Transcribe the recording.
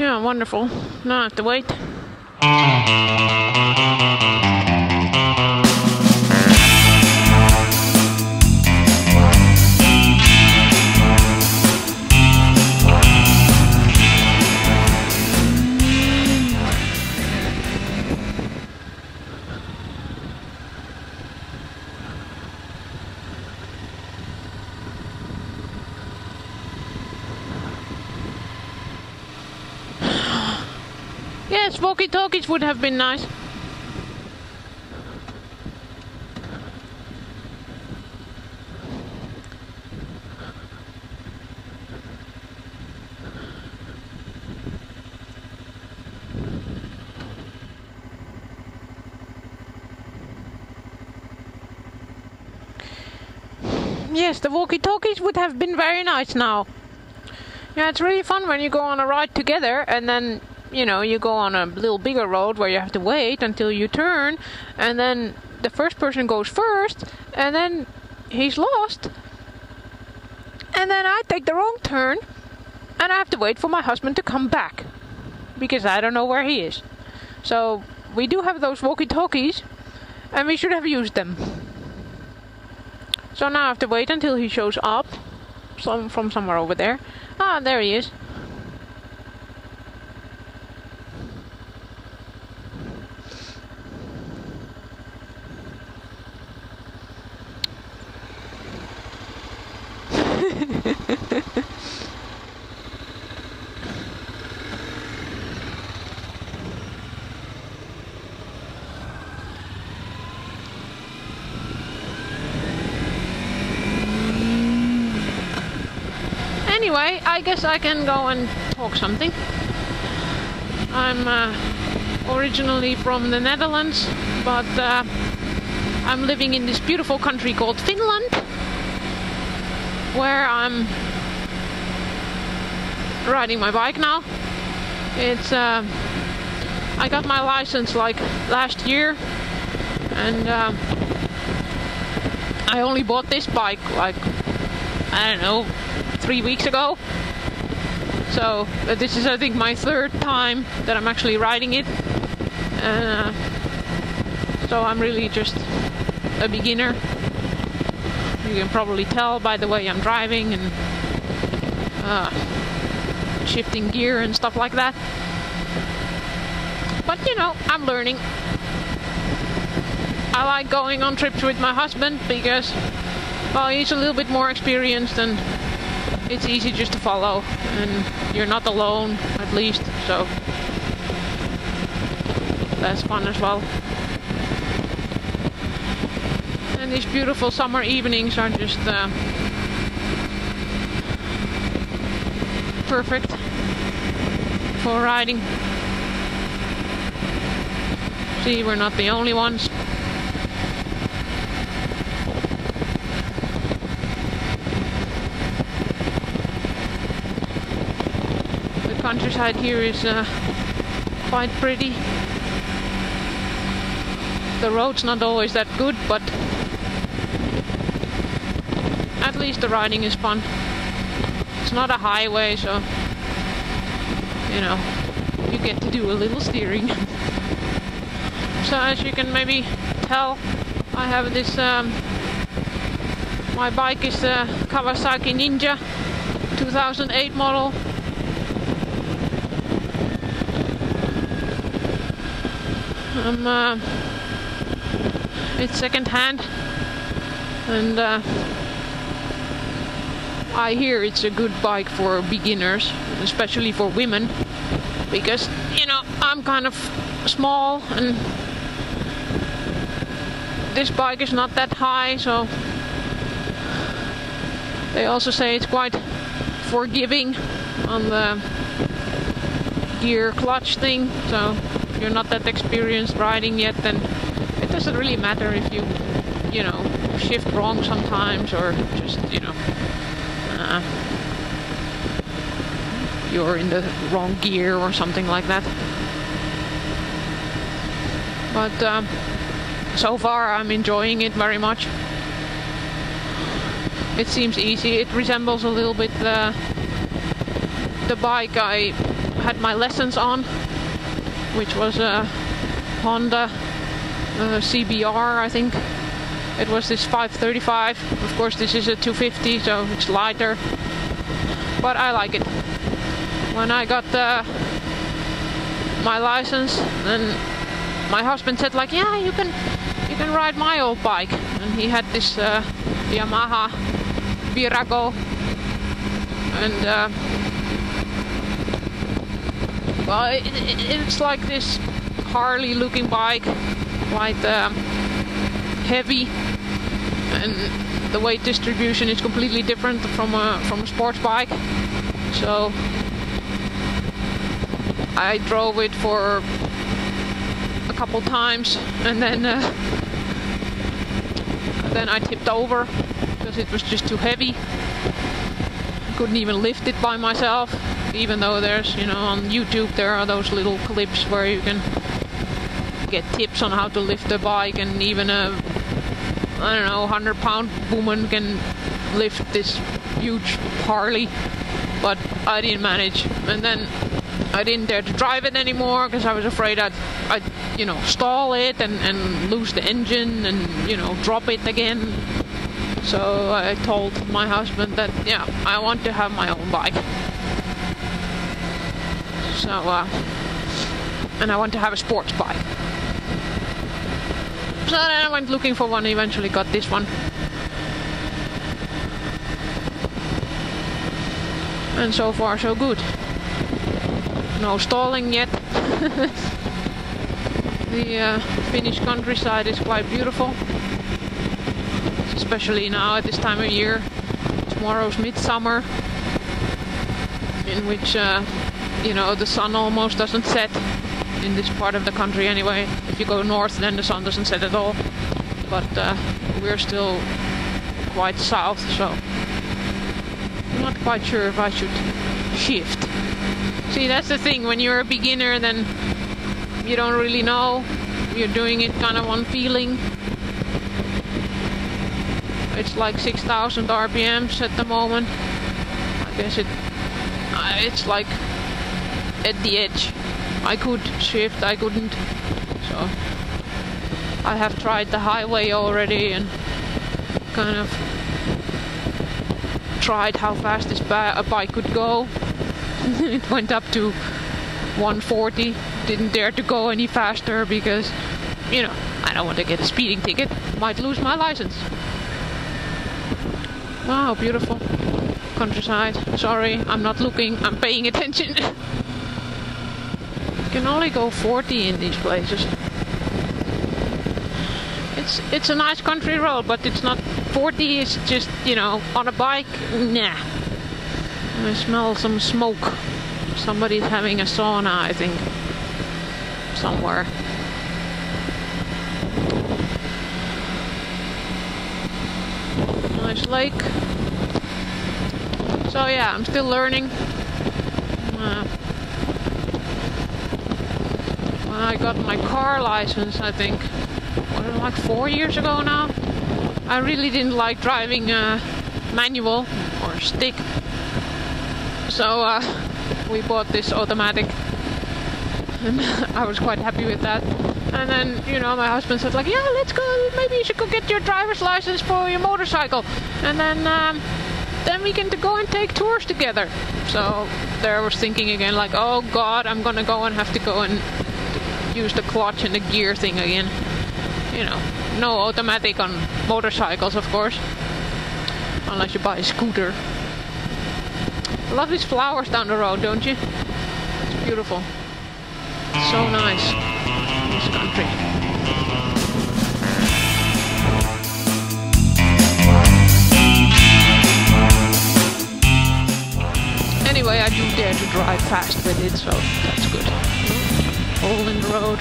Yeah, wonderful. Now I have to wait. Yes, walkie-talkies would have been nice. Yes, the walkie-talkies would have been very nice now. Yeah, it's really fun when you go on a ride together and then you know, you go on a little bigger road where you have to wait until you turn, and then the first person goes first, and then he's lost. And then I take the wrong turn, and I have to wait for my husband to come back, because I don't know where he is. So, we do have those walkie-talkies, and we should have used them. So now I have to wait until he shows up, from somewhere over there. Ah, there he is. Anyway, I guess I can go and talk something. I'm originally from the Netherlands, but I'm living in this beautiful country called Finland, where I'm riding my bike now. It's I got my license like last year, and I only bought this bike like, I don't know, 3 weeks ago. So this is, I think, my third time that I'm actually riding it. So I'm really just a beginner. You can probably tell by the way I'm driving and shifting gear and stuff like that. But you know, I'm learning. I like going on trips with my husband because, well, he's a little bit more experienced and it's easy just to follow, and you're not alone, at least, so that's fun as well. And these beautiful summer evenings are just perfect for riding. See, we're not the only ones. Countryside here is quite pretty. The road's not always that good, but at least the riding is fun. It's not a highway, so you know, you get to do a little steering. So as you can maybe tell, I have this my bike is a Kawasaki Ninja 2008 model. It's second hand, and I hear it's a good bike for beginners, especially for women, because you know, I'm kind of small and this bike is not that high, so they also say it's quite forgiving on the gear clutch thing, so if you're not that experienced riding yet, then it doesn't really matter if you know, shift wrong sometimes, or just, you know, you're in the wrong gear or something like that. But so far I'm enjoying it very much. It seems easy. It resembles a little bit the bike I had my lessons on, which was a Honda CBR, I think. It was this 535. Of course, this is a 250, so it's lighter, but I like it. When I got my license, then my husband said like, yeah, you can ride my old bike, and he had this Yamaha Virago, and well, it's like this Harley looking bike, quite heavy, and the weight distribution is completely different from a sports bike. So I drove it for a couple times, and then I tipped over because it was just too heavy. I couldn't even lift it by myself, even though there's, on YouTube there are those little clips where you can get tips on how to lift the bike, and even a 100-pound woman can lift this huge Harley, but I didn't manage. And then I didn't dare to drive it anymore because I was afraid I'd stall it and lose the engine and, drop it again. So I told my husband that, yeah, I want to have my own bike. So, and I want to have a sports bike. So then I went looking for one, eventually got this one. And so far so good. No stalling yet. The Finnish countryside is quite beautiful. Especially now at this time of year. Tomorrow's midsummer, in which the sun almost doesn't set in this part of the country anyway. If you go north, then the sun doesn't set at all. But we're still quite south, so I'm not quite sure if I should shift. See, that's the thing, when you're a beginner, then you don't really know. You're doing it kind of on feeling. It's like 6,000 RPMs at the moment. I guess it's like at the edge. I could shift, I couldn't. So I have tried the highway already and kind of tried how fast this bike could go. It went up to 140. Didn't dare to go any faster because, I don't want to get a speeding ticket. Might lose my license. Wow, beautiful countryside. Sorry, I'm not looking, I'm paying attention. You can only go 40 in these places. It's a nice country road, but it's not 40. It's just, on a bike, nah. I smell some smoke. Somebody's having a sauna, I think, somewhere. Nice lake. So yeah, I'm still learning. When I got my car license, I think, like 4 years ago now, I really didn't like driving manual or stick. So we bought this automatic, and I was quite happy with that. And then, my husband said like, yeah, let's go, maybe you should go get your driver's license for your motorcycle. And then we can go and take tours together. So there I was thinking again like, oh God, I'm gonna go and have to go and use the clutch and the gear thing again. No automatic on motorcycles, of course. Unless you buy a scooter. I love these flowers down the road, don't you? It's beautiful. It's so nice. This country. Anyway, I do dare to drive fast with it, so that's good. Hole in the road.